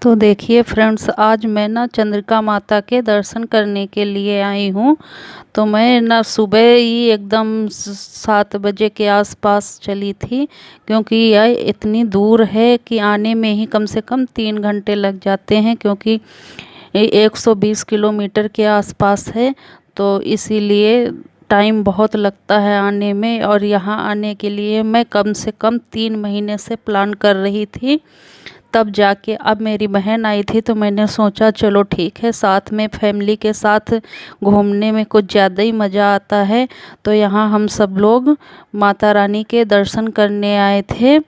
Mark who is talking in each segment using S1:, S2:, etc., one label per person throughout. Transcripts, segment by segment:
S1: तो देखिए फ्रेंड्स, आज मैं ना चंद्रिका माता के दर्शन करने के लिए आई हूँ। तो मैं ना सुबह ही एकदम 7 बजे के आसपास चली थी, क्योंकि यह इतनी दूर है कि आने में ही कम से कम 3 घंटे लग जाते हैं, क्योंकि ये 120 किलोमीटर के आसपास है। तो इसीलिए टाइम बहुत लगता है आने में, और यहाँ आने के लिए मैं कम से कम 3 महीने से प्लान कर रही थी। तब जाके अब मेरी बहन आई थी, तो मैंने सोचा चलो ठीक है, साथ में फैमिली के साथ घूमने में कुछ ज़्यादा ही मज़ा आता है। तो यहाँ हम सब लोग माता रानी के दर्शन करने आए थे।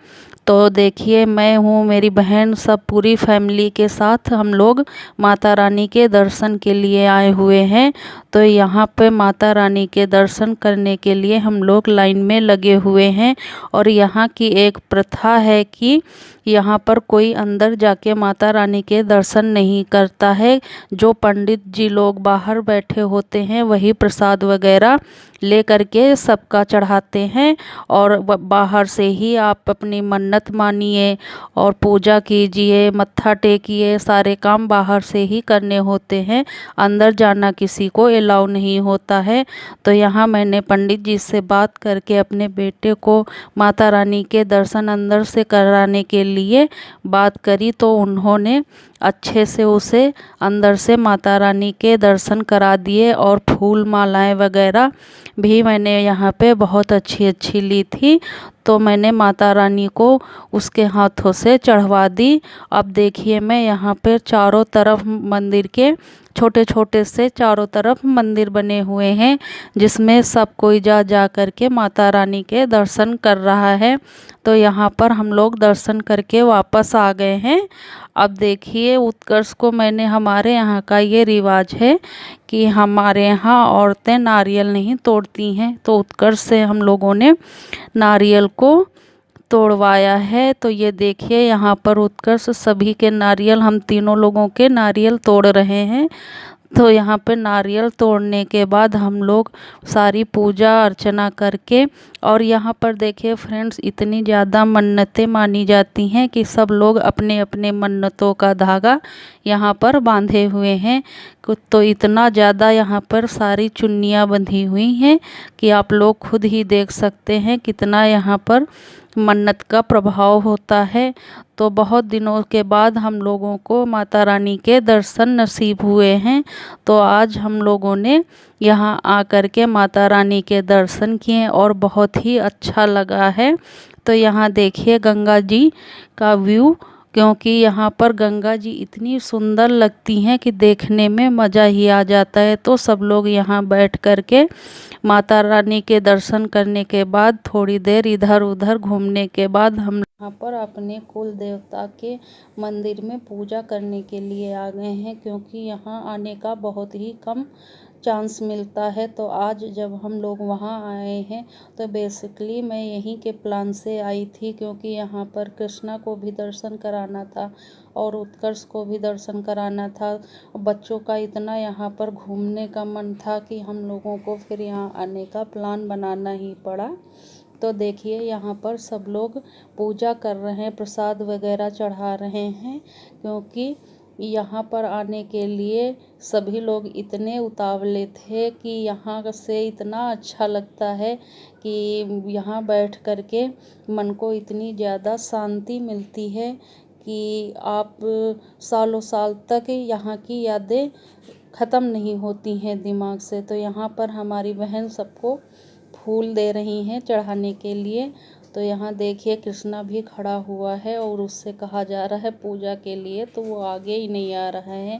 S1: तो देखिए, मैं हूँ, मेरी बहन, सब पूरी फैमिली के साथ हम लोग माता रानी के दर्शन के लिए आए हुए हैं। तो यहाँ पे माता रानी के दर्शन करने के लिए हम लोग लाइन में लगे हुए हैं। और यहाँ की एक प्रथा है कि यहाँ पर कोई अंदर जाके माता रानी के दर्शन नहीं करता है। जो पंडित जी लोग बाहर बैठे होते हैं, वही प्रसाद वगैरह ले करके सबका चढ़ाते हैं। और बाहर से ही आप अपनी मन्नत मानिए और पूजा कीजिए, मत्था टेकिए, सारे काम बाहर से ही करने होते हैं। अंदर जाना किसी को अलाउ नहीं होता है। तो यहाँ मैंने पंडित जी से बात करके अपने बेटे को माता रानी के दर्शन अंदर से कराने के लिए बात करी, तो उन्होंने अच्छे से उसे अंदर से माता रानी के दर्शन करा दिए। और फूल मालाएं वगैरह भी मैंने यहाँ पे बहुत अच्छी अच्छी ली थी, तो मैंने माता रानी को उसके हाथों से चढ़वा दी। अब देखिए, मैं यहाँ पे चारों तरफ मंदिर के छोटे छोटे से चारों तरफ मंदिर बने हुए हैं, जिसमें सब कोई जा जा करके माता रानी के दर्शन कर रहा है। तो यहाँ पर हम लोग दर्शन करके वापस आ गए हैं। अब देखिए, उत्कर्ष को मैंने, हमारे यहाँ का ये रिवाज है कि हमारे यहाँ औरतें नारियल नहीं तोड़ती हैं, तो उत्कर्ष से हम लोगों ने नारियल को तोड़वाया है। तो ये देखिए, यहाँ पर उत्कर्ष सभी के नारियल, हम तीनों लोगों के नारियल तोड़ रहे हैं। तो यहाँ पे नारियल तोड़ने के बाद हम लोग सारी पूजा अर्चना करके, और यहाँ पर देखिए फ्रेंड्स, इतनी ज़्यादा मन्नतें मानी जाती हैं कि सब लोग अपने अपने मन्नतों का धागा यहाँ पर बांधे हुए हैं। तो इतना ज़्यादा यहाँ पर सारी चुन्नियाँ बंधी हुई हैं कि आप लोग खुद ही देख सकते हैं कितना यहाँ पर मन्नत का प्रभाव होता है। तो बहुत दिनों के बाद हम लोगों को माता रानी के दर्शन नसीब हुए हैं। तो आज हम लोगों ने यहाँ आकर के माता रानी के दर्शन किए और बहुत ही अच्छा लगा है। तो यहाँ देखिए गंगा जी का व्यू, क्योंकि यहाँ पर गंगा जी इतनी सुंदर लगती हैं कि देखने में मज़ा ही आ जाता है। तो सब लोग यहाँ बैठ कर के माता रानी के दर्शन करने के बाद थोड़ी देर इधर उधर घूमने के बाद हम यहाँ पर अपने कुल देवता के मंदिर में पूजा करने के लिए आ गए हैं, क्योंकि यहाँ आने का बहुत ही कम चांस मिलता है। तो आज जब हम लोग वहाँ आए हैं, तो बेसिकली मैं यहीं के प्लान से आई थी, क्योंकि यहाँ पर कृष्णा को भी दर्शन कराना था और उत्कर्ष को भी दर्शन कराना था। बच्चों का इतना यहाँ पर घूमने का मन था कि हम लोगों को फिर यहाँ आने का प्लान बनाना ही पड़ा। तो देखिए, यहाँ पर सब लोग पूजा कर रहे हैं, प्रसाद वगैरह चढ़ा रहे हैं, क्योंकि यहाँ पर आने के लिए सभी लोग इतने उतावले थे कि यहाँ से इतना अच्छा लगता है कि यहाँ बैठ कर के मन को इतनी ज़्यादा शांति मिलती है कि आप सालों साल तक यहाँ की यादें ख़त्म नहीं होती हैं दिमाग से। तो यहाँ पर हमारी बहन सबको फूल दे रही हैं चढ़ाने के लिए। तो यहाँ देखिए, कृष्णा भी खड़ा हुआ है और उससे कहा जा रहा है पूजा के लिए, तो वो आगे ही नहीं आ रहा है।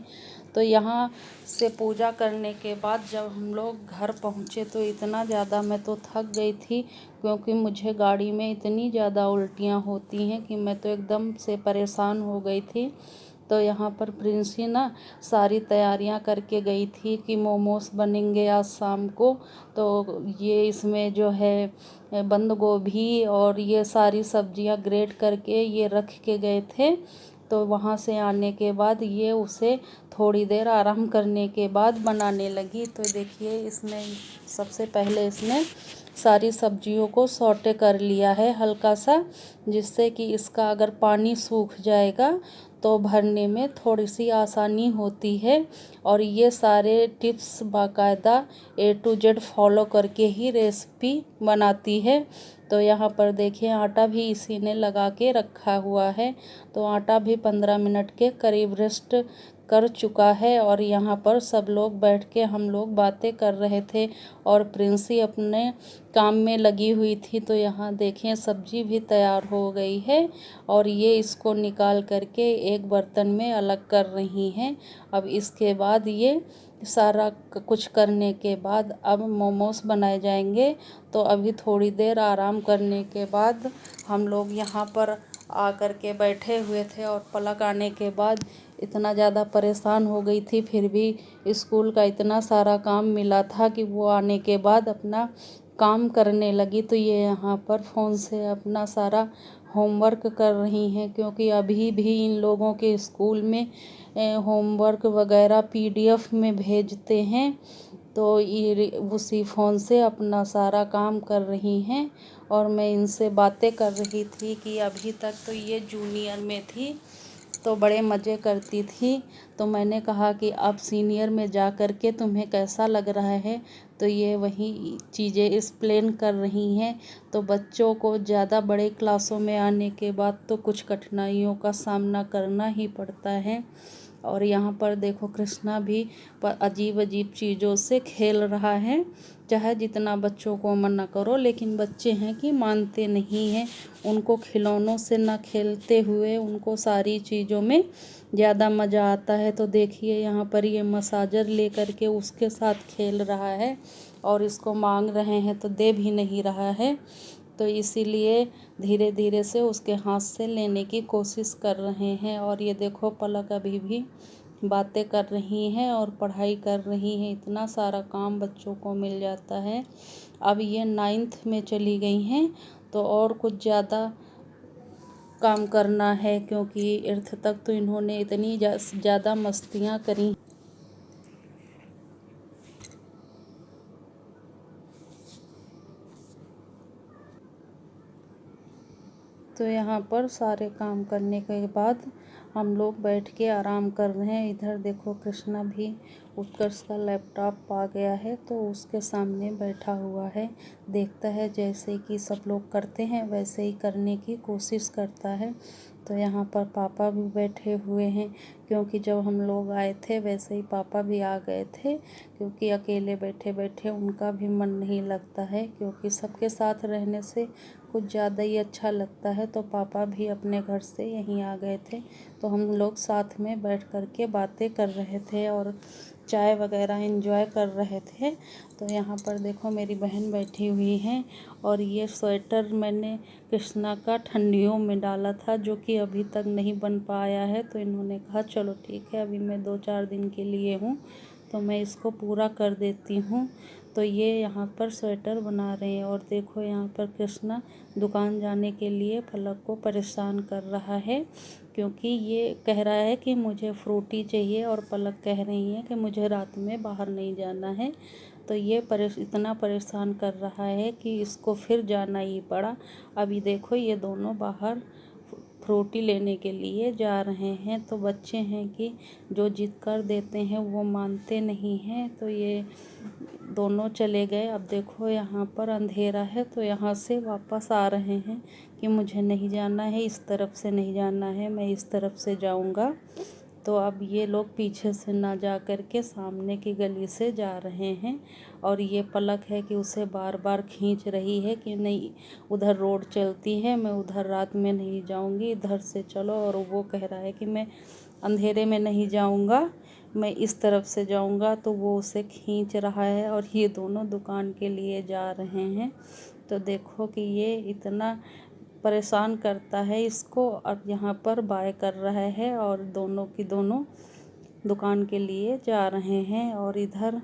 S1: तो यहाँ से पूजा करने के बाद जब हम लोग घर पहुँचे, तो इतना ज़्यादा मैं तो थक गई थी, क्योंकि मुझे गाड़ी में इतनी ज़्यादा उल्टियाँ होती हैं कि मैं तो एकदम से परेशान हो गई थी। तो यहाँ पर प्रिंसी ना सारी तैयारियां करके गई थी कि मोमोस बनेंगे आज शाम को। तो ये इसमें जो है बंद गोभी और ये सारी सब्जियां ग्रेट करके ये रख के गए थे। तो वहाँ से आने के बाद ये उसे थोड़ी देर आराम करने के बाद बनाने लगी। तो देखिए, इसने सबसे पहले इसने सारी सब्जियों को सौटे कर लिया है हल्का सा, जिससे कि इसका अगर पानी सूख जाएगा तो भरने में थोड़ी सी आसानी होती है। और ये सारे टिप्स बाकायदा A to Z फॉलो करके ही रेसिपी बनाती है। तो यहाँ पर देखिए आटा भी इसी ने लगा के रखा हुआ है। तो आटा भी 15 मिनट के करीब रेस्ट कर चुका है। और यहाँ पर सब लोग बैठ के हम लोग बातें कर रहे थे और प्रिंसी अपने काम में लगी हुई थी। तो यहाँ देखें सब्जी भी तैयार हो गई है और ये इसको निकाल करके एक बर्तन में अलग कर रही हैं। अब इसके बाद ये सारा कुछ करने के बाद अब मोमोज बनाए जाएंगे। तो अभी थोड़ी देर आराम करने के बाद हम लोग यहाँ पर आकर के बैठे हुए थे। और पलक आने के बाद इतना ज़्यादा परेशान हो गई थी, फिर भी स्कूल का इतना सारा काम मिला था कि वो आने के बाद अपना काम करने लगी। तो ये यहाँ पर फ़ोन से अपना सारा होमवर्क कर रही हैं, क्योंकि अभी भी इन लोगों के स्कूल में होमवर्क वगैरह PDF में भेजते हैं। तो ये उसी फ़ोन से अपना सारा काम कर रही हैं। और मैं इनसे बातें कर रही थी कि अभी तक तो ये जूनियर में थी तो बड़े मज़े करती थी। तो मैंने कहा कि अब सीनियर में जा कर के तुम्हें कैसा लग रहा है। तो ये वही चीज़ें एक्सप्लेन कर रही हैं। तो बच्चों को ज़्यादा बड़े क्लासों में आने के बाद तो कुछ कठिनाइयों का सामना करना ही पड़ता है। और यहाँ पर देखो कृष्णा भी अजीब अजीब चीज़ों से खेल रहा है। चाहे जितना बच्चों को मना करो, लेकिन बच्चे हैं कि मानते नहीं हैं। उनको खिलौनों से ना खेलते हुए उनको सारी चीज़ों में ज़्यादा मज़ा आता है। तो देखिए यहाँ पर ये मसाजर ले कर के उसके साथ खेल रहा है और इसको मांग रहे हैं तो दे भी नहीं रहा है। तो इसीलिए धीरे धीरे से उसके हाथ से लेने की कोशिश कर रहे हैं। और ये देखो पलक अभी भी बातें कर रही हैं और पढ़ाई कर रही हैं। इतना सारा काम बच्चों को मिल जाता है। अब ये 9th में चली गई हैं तो और कुछ ज़्यादा काम करना है, क्योंकि 8th तक तो इन्होंने इतनी ज़्यादा मस्तियाँ करी। तो यहाँ पर सारे काम करने के बाद हम लोग बैठ के आराम कर रहे हैं। इधर देखो कृष्णा भी उत्कर्ष का लैपटॉप आ गया है तो उसके सामने बैठा हुआ है। देखता है जैसे कि सब लोग करते हैं वैसे ही करने की कोशिश करता है। तो यहाँ पर पापा भी बैठे हुए हैं, क्योंकि जब हम लोग आए थे वैसे ही पापा भी आ गए थे। क्योंकि अकेले बैठे बैठे उनका भी मन नहीं लगता है, क्योंकि सबके साथ रहने से कुछ ज़्यादा ही अच्छा लगता है। तो पापा भी अपने घर से यहीं आ गए थे। तो हम लोग साथ में बैठ कर के बातें कर रहे थे और चाय वगैरह एंजॉय कर रहे थे। तो यहाँ पर देखो मेरी बहन बैठी हुई हैं और ये स्वेटर मैंने कृष्णा का ठंडियों में डाला था, जो कि अभी तक नहीं बन पाया है। तो इन्होंने कहा चलो ठीक है, अभी मैं 2-4 दिन के लिए हूँ तो मैं इसको पूरा कर देती हूँ। तो ये यहाँ पर स्वेटर बना रहे हैं। और देखो यहाँ पर कृष्णा दुकान जाने के लिए पलक को परेशान कर रहा है, क्योंकि ये कह रहा है कि मुझे फ्रूटी चाहिए और पलक कह रही है कि मुझे रात में बाहर नहीं जाना है। तो ये इतना परेशान कर रहा है कि इसको फिर जाना ही पड़ा। अभी देखो ये दोनों बाहर फ्रूटी लेने के लिए जा रहे हैं। तो बच्चे हैं कि जो जिद कर देते हैं वो मानते नहीं हैं। तो ये दोनों चले गए। अब देखो यहाँ पर अंधेरा है तो यहाँ से वापस आ रहे हैं कि मुझे नहीं जाना है, इस तरफ से नहीं जाना है, मैं इस तरफ से जाऊँगा। तो अब ये लोग पीछे से ना जा कर के सामने की गली से जा रहे हैं। और ये पलक है कि उसे बार बार खींच रही है कि नहीं उधर रोड चलती है, मैं उधर रात में नहीं जाऊंगी, इधर से चलो। और वो कह रहा है कि मैं अंधेरे में नहीं जाऊंगा, मैं इस तरफ से जाऊंगा। तो वो उसे खींच रहा है और ये दोनों दुकान के लिए जा रहे हैं। तो देखो कि ये इतना परेशान करता है इसको। अब यहाँ पर बाय कर रहा है और दोनों की दोनों दुकान के लिए जा रहे हैं। और इधर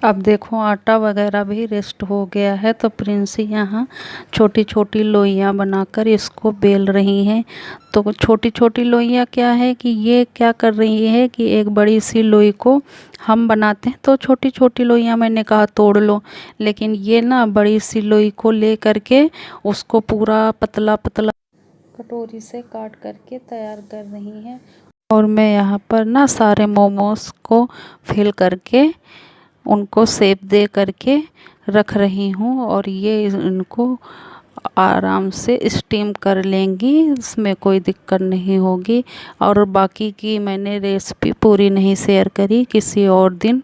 S1: अब देखो आटा वगैरह भी रेस्ट हो गया है, तो प्रिंसी यहाँ छोटी छोटी लोइयाँ बनाकर इसको बेल रही हैं। तो छोटी छोटी लोइयाँ क्या है कि ये क्या कर रही है कि एक बड़ी सी लोई को हम बनाते हैं तो छोटी छोटी लोइयाँ मैंने कहा तोड़ लो, लेकिन ये ना बड़ी सी लोई को ले करके उसको पूरा पतला पतला कटोरी से काट करके तैयार कर रही हैं। और मैं यहाँ पर ना सारे मोमोज को फिल करके उनको शेप दे करके रख रही हूँ, और ये इनको आराम से स्टीम कर लेंगी, इसमें कोई दिक्कत नहीं होगी। और बाकी की मैंने रेसिपी पूरी नहीं शेयर करी, किसी और दिन